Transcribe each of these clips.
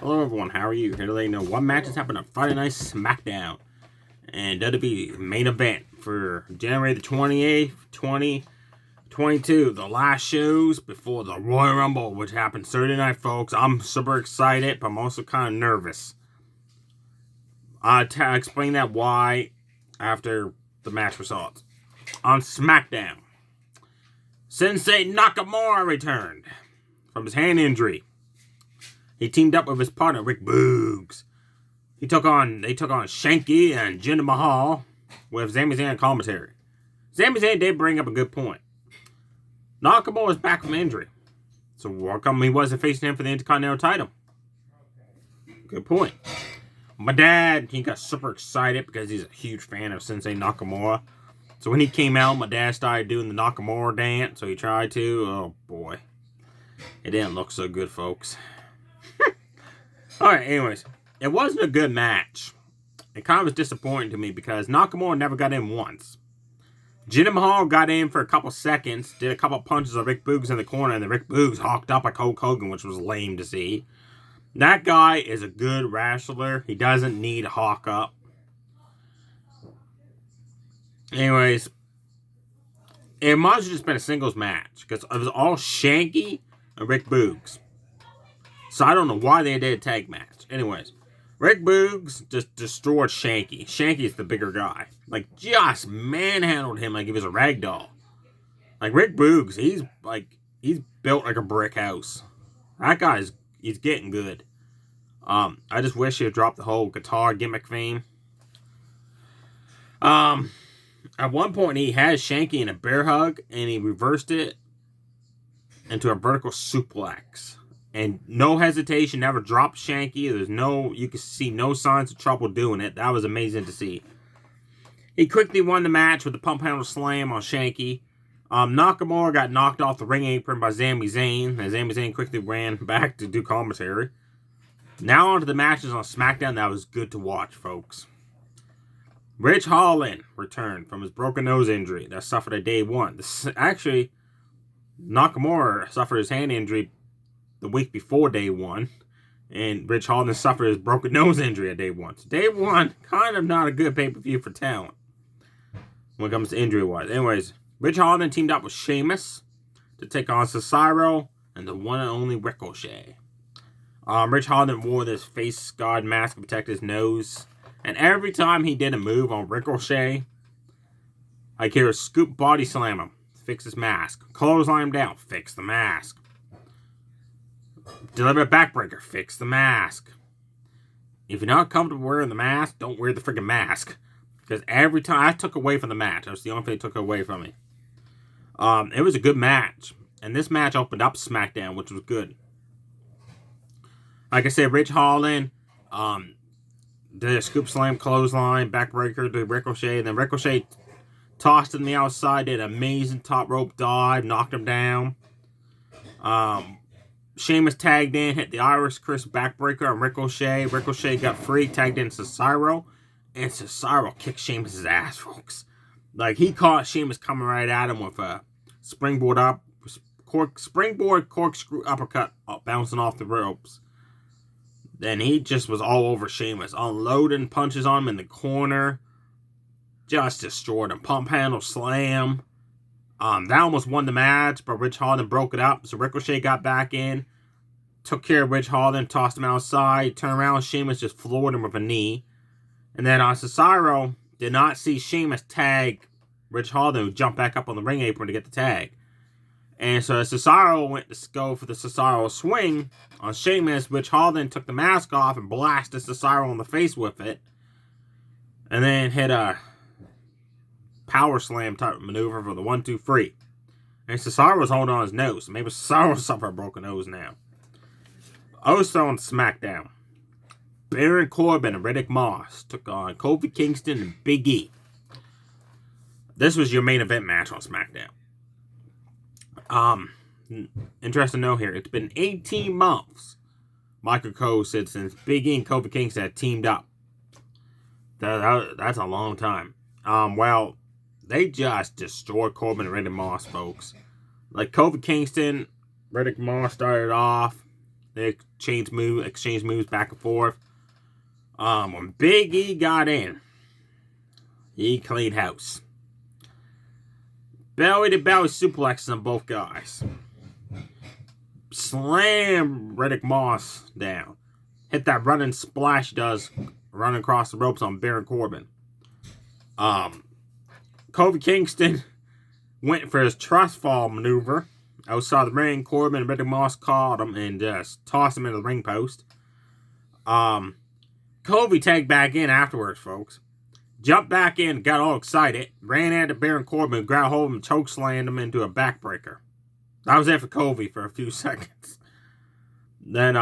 Hello everyone, how are you? Here to let you know what matches happened on Friday Night SmackDown. And WWE main event for January the 28th, 2022. The last shows before the Royal Rumble, which happened Saturday night, folks. I'm super excited, but I'm also kind of nervous. I'll explain that why after the match results. On SmackDown, Sensei Nakamura returned from his hand injury. He teamed up with his partner, Rick Boogs. They took on Shanky and Jinder Mahal with Sami Zayn commentary. Sami Zayn did bring up a good point. Nakamura is back from injury. So how come he wasn't facing him for the Intercontinental title? Good point. My dad, he got super excited because he's a huge fan of Sensei Nakamura. So when he came out, my dad started doing the Nakamura dance. So he tried to. Oh boy. It didn't look so good, folks. Alright, anyways. It wasn't a good match. It kind of was disappointing to me because Nakamura never got in once. Jinder Mahal got in for a couple seconds, did a couple punches of Rick Boogs in the corner, and then Rick Boogs hawked up like Hulk Hogan, which was lame to see. That guy is a good wrestler. He doesn't need a hawk up. Anyways, it must have just been a singles match because it was all Shanky and Rick Boogs. So I don't know why they did a tag match. Anyways, Rick Boogs just destroyed Shanky. Shanky is the bigger guy. Like, just manhandled him like he was a rag doll. Like, Rick Boogs, he's built like a brick house. That he's getting good. I just wish he had dropped the whole guitar gimmick theme. At one point, he had Shanky in a bear hug, and he reversed it into a vertical suplex. And no hesitation, never dropped Shanky. You could see no signs of trouble doing it. That was amazing to see. He quickly won the match with a pump handle slam on Shanky. Nakamura got knocked off the ring apron by Sami Zayn, and Sami Zayn quickly ran back to do commentary. Now on to the matches on SmackDown that was good to watch, folks. Rich Holland returned from his broken nose injury that suffered at day one. Actually, Nakamura suffered his hand injury the week before day one, and Rich Holland suffered his broken nose injury at day one. So day one, kind of not a good pay-per-view for talent when it comes to injury-wise. Anyways, Rich Holland teamed up with Sheamus to take on Cesaro and the one and only Ricochet. Rich Holland wore this face guard mask to protect his nose, and every time he did a move on Ricochet, I'd hear a scoop body slam him, fix his mask, clothesline him down, fix the mask. Deliver a backbreaker, fix the mask. If you're not comfortable wearing the mask, don't wear the freaking mask. Because every time I took away from the match, that was the only thing that took away from me. It was a good match. And this match opened up SmackDown, which was good. Like I said, Rich Holland did a scoop slam, clothesline, backbreaker to Ricochet. And then Ricochet tossed him the outside, did an amazing top rope dive, knocked him down. Sheamus tagged in, hit the Irish Chris backbreaker on Ricochet. Ricochet got free, tagged in Cesaro, and Cesaro kicked Sheamus' ass, folks. Like, he caught Sheamus coming right at him with a springboard corkscrew uppercut bouncing off the ropes. Then he just was all over Sheamus, unloading punches on him in the corner. Just destroyed him. Pump handle slam. That almost won the match, but Rich Holland broke it up. So Ricochet got back in, took care of Rich Holland, tossed him outside, turned around, Sheamus just floored him with a knee. And then Cesaro did not see Sheamus tag Rich Holland, who jumped back up on the ring apron to get the tag. And so Cesaro went to go for the Cesaro swing on Sheamus. Rich Holland took the mask off and blasted Cesaro in the face with it. And then hit a power slam type maneuver for the 1-2-3. And Cesaro was holding on his nose. Maybe Cesaro suffered a broken nose now. Also on SmackDown, Baron Corbin and Riddick Moss took on Kofi Kingston and Big E. This was your main event match on SmackDown. Interesting to know here, it's been 18 months, Michael Cole said, since Big E and Kofi Kingston had teamed up. That's a long time. Well, they just destroyed Corbin and Riddick Moss, folks. Like, Kofi Kingston, Riddick Moss started off. They exchanged moves back and forth. When Big E got in, he cleaned house. Belly to belly suplexes on both guys. Slam Riddick Moss down. Hit that running splash does running across the ropes on Baron Corbin. Kofi Kingston went for his trust fall maneuver outside the ring. Corbin and Riddick Moss caught him and just tossed him into the ring post. Kofi tagged back in afterwards, folks. Jumped back in, got all excited, ran into Baron Corbin, grabbed hold of him, chokeslammed him into a backbreaker. That was it for Kofi for a few seconds. Then,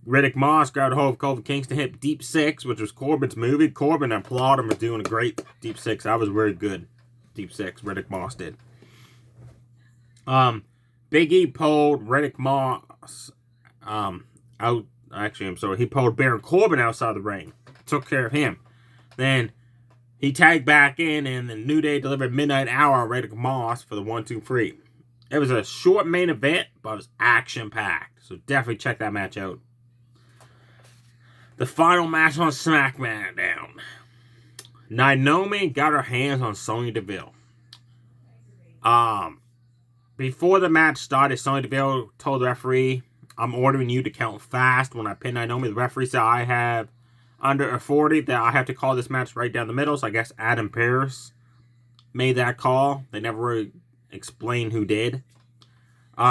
Riddick Moss grabbed hold of Kofi Kingston, hit Deep Six, which was Corbin's movie. Corbin applauded him for doing a great Deep Six. That was very good. Deep Six, Riddick Moss did. Big E pulled Riddick Moss out. Actually, I'm sorry. He pulled Baron Corbin outside the ring. Took care of him. Then he tagged back in, and the New Day delivered Midnight Hour on Riddick Moss for the 1-2-3. It was a short main event, but it was action-packed. So definitely check that match out. The final match on SmackDown. Naomi got her hands on Sonya Deville. Before the match started, Sonya Deville told the referee, "I'm ordering you to count fast." When I pin Naomi, the referee said I have under authority that I have to call this match right down the middle. So I guess Adam Pearce made that call. They never really explained who did.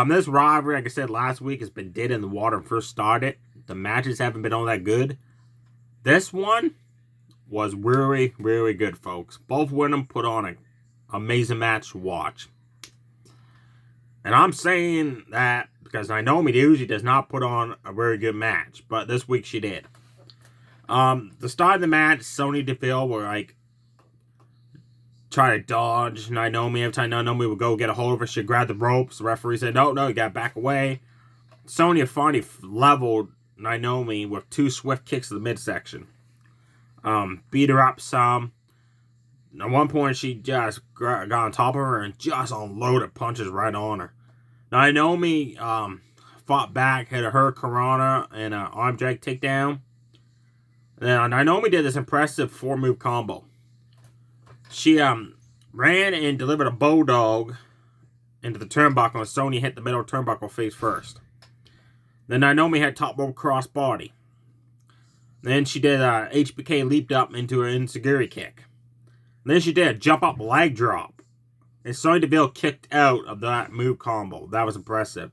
This rivalry, like I said last week, has been dead in the water when first started. The matches haven't been all that good. This one was really, really good, folks. Both women put on an amazing match to watch. And I'm saying that because Naomi usually does not put on a very good match. But this week she did. The start of the match, Sonya Deville were like try to dodge Naomi. Every time Naomi would go get a hold of her, she'd grab the ropes. The referee said, no, you gotta back away. Sonya finally leveled Naomi with 2 swift kicks to the midsection. Beat her up some. At one point, she just got on top of her and just unloaded punches right on her. Naomi fought back, hit a hurricanrana and an arm drag takedown. Then Naomi did this impressive 4-move combo. She ran and delivered a bulldog into the turnbuckle, and Sonya hit the middle turnbuckle face first. Then Naomi had top rope cross body. Then she did a HBK leaped up into an enziguri kick. Then she did a jump up leg drop. And Sonya Deville kicked out of that move combo. That was impressive.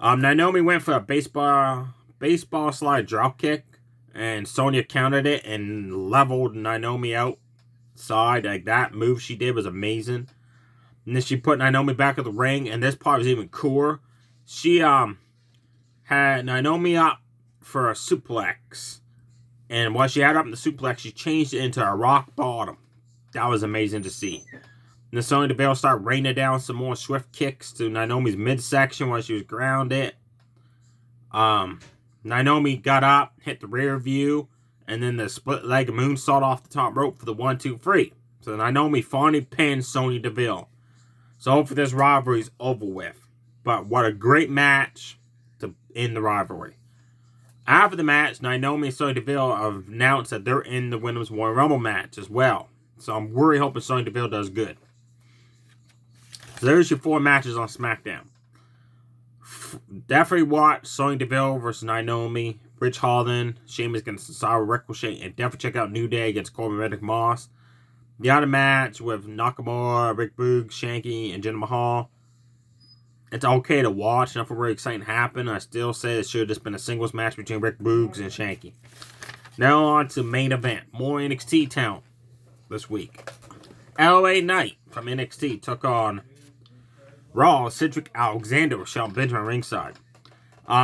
Naomi went for a baseball slide drop kick. And Sonya countered it and leveled Naomi outside. Like that move she did was amazing. And then she put Naomi back in the ring. And this part was even cooler. She had Naomi up for a suplex. And while she had her up in the suplex, she changed it into a rock bottom. That was amazing to see. And then Sonya Deville started raining down some more swift kicks to Naomi's midsection while she was grounded. Naomi got up, hit the rear view, and then the split leg moonsault off the top rope for the 1-2-3. So Naomi finally pinned Sonya Deville. So hopefully this rivalry is over with. But what a great match to end the rivalry. After the match, Naomi and Sonya Deville have announced that they're in the Women's Royal Rumble match as well. So I'm really hoping Sonya Deville does good. So there's your 4 matches on SmackDown. Definitely watch Sonya Deville versus Naomi, Rich Holland, Sheamus against Cesaro, Ricochet, and definitely check out New Day against Corbin, Riddick Moss. The other match with Nakamura, Rick Boogs, Shanky, and Jinder Mahal. It's okay to watch. Nothing really exciting happened. I still say it should have just been a singles match between Rick Boogs and Shanky. Now on to main event. More NXT talent this week. LA Knight from NXT took on Raw, Cedric Alexander with Shelton Benjamin ringside.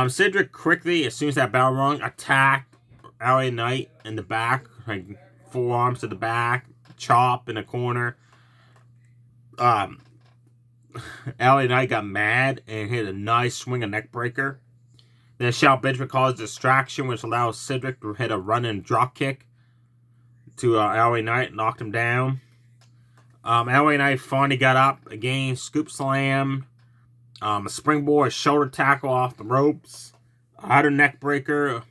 Cedric quickly, as soon as that bell rung, attacked LA Knight in the back, like forearms to the back, chop in the corner. LA Knight got mad and hit a nice swing and neck breaker. Then Shelton Benjamin caused a distraction, which allows Cedric to hit a running drop kick to LA Knight, knocked him down. LA Knight finally got up again, scoop slammed A springboard shoulder tackle off the ropes. Had a neck breaker.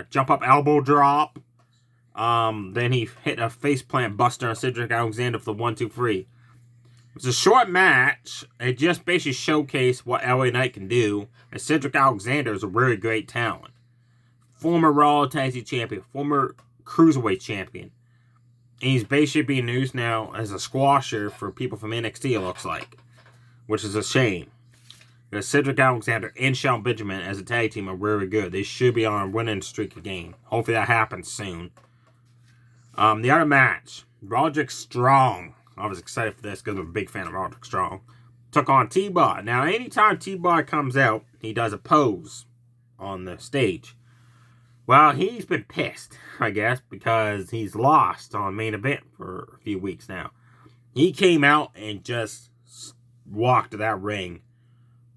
Jump up elbow drop. Then he hit a faceplant buster on Cedric Alexander for the 1-2-3. It was a short match. It just basically showcased what LA Knight can do. And Cedric Alexander is a really great talent. Former Raw Tag Team Champion. Former Cruiserweight Champion. And he's basically being used now as a squasher for people from NXT, it looks like. Which is a shame. Because Cedric Alexander and Shelton Benjamin as a tag team are really good. They should be on a winning streak again. Hopefully that happens soon. The other match. Roderick Strong. I was excited for this because I'm a big fan of Roderick Strong. Took on T-Bar. Now, anytime T-Bar comes out, he does a pose on the stage. Well, he's been pissed, I guess, because he's lost on main event for a few weeks now. He came out and just walked to that ring.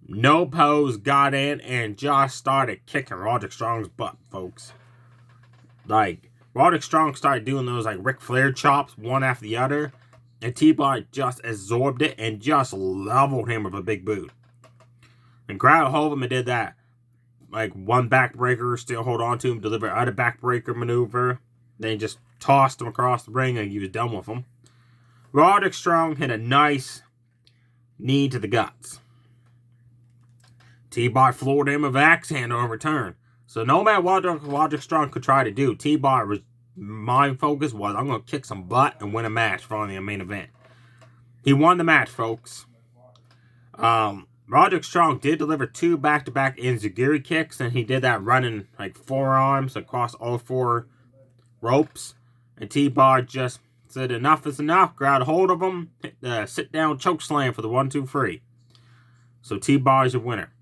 No pose, got in, and just started kicking Roderick Strong's butt, folks. Like, Roderick Strong started doing those, like, Ric Flair chops, one after the other, and T-Bar just absorbed it and just leveled him with a big boot. And grabbed hold of him and did that. Like, one backbreaker, still hold on to him, deliver other backbreaker maneuver. Then just tossed him across the ring and he was done with him. Roderick Strong hit a nice knee to the guts. T-Bar floored him with an axe handle in return. So no matter what Roderick Strong could try to do, T-Bar was mind focus was, I'm going to kick some butt and win a match for the main event. He won the match, folks. Roderick Strong did deliver 2 back-to-back enziguri kicks, and he did that running like forearms across all 4 ropes. And T-Bar just said enough is enough, grabbed hold of him, hit the sit-down choke slam for the 1-2-3. So T-Bar is your winner.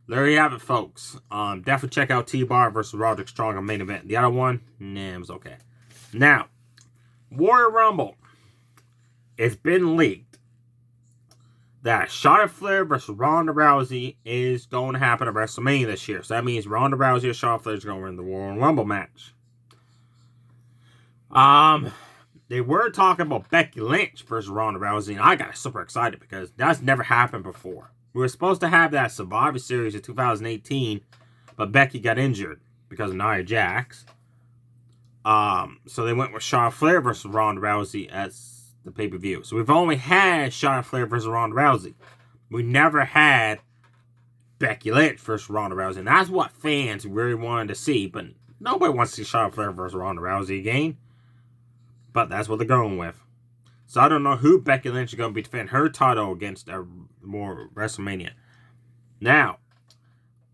There you have it, folks. Definitely check out T-Bar versus Roderick Strong on main event. The other one, nah, it was okay. Now, Warrior Rumble. It's been leaked that Charlotte Flair versus Ronda Rousey is going to happen at WrestleMania this year. So that means Ronda Rousey or Charlotte Flair is going to win the Royal Rumble match. They were talking about Becky Lynch versus Ronda Rousey, and I got super excited because that's never happened before. We were supposed to have that Survivor Series in 2018, but Becky got injured because of Nia Jax. So they went with Charlotte Flair versus Ronda Rousey as the pay-per-view. So we've only had Charlotte Flair versus Ronda Rousey. We never had Becky Lynch versus Ronda Rousey. And that's what fans really wanted to see. But nobody wants to see Charlotte Flair versus Ronda Rousey again. But that's what they're going with. So I don't know who Becky Lynch is going to be defending her title against more WrestleMania. Now,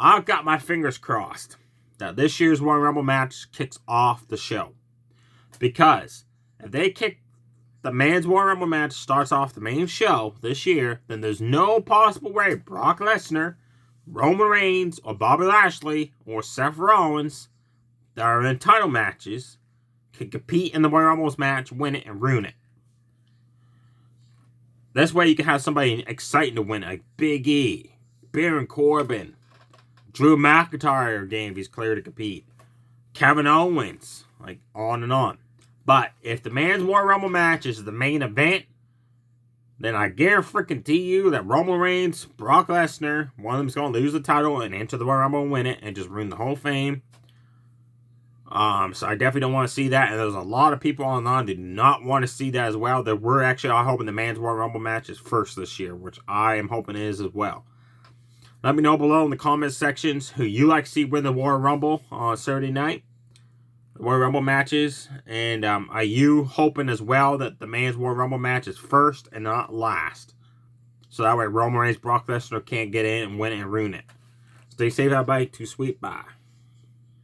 I've got my fingers crossed that this year's Royal Rumble match kicks off the show. Because if they kick the men's Royal Rumble match starts off the main show this year, then there's no possible way Brock Lesnar, Roman Reigns, or Bobby Lashley, or Seth Rollins that are in title matches can compete in the Royal Rumble match, win it, and ruin it. This way you can have somebody exciting to win, like Big E, Baron Corbin, Drew McIntyre again if he's clear to compete, Kevin Owens, like on and on. But if the men's Royal Rumble match is the main event, then I guarantee you that Roman Reigns, Brock Lesnar, one of them's going to lose the title and enter the Royal Rumble and win it and just ruin the whole fame. So I definitely don't want to see that. And there's a lot of people online that do not want to see that as well. That we're actually all hoping the men's Royal Rumble match is first this year, which I am hoping it is as well. Let me know below in the comment sections who you like to see win the Royal Rumble on Saturday night. The Royal Rumble matches. And are you hoping as well that the men's Royal Rumble match is first and not last? So that way Roman Reigns, Brock Lesnar can't get in and win it and ruin it. Stay safe, everybody. Too sweet. Bye.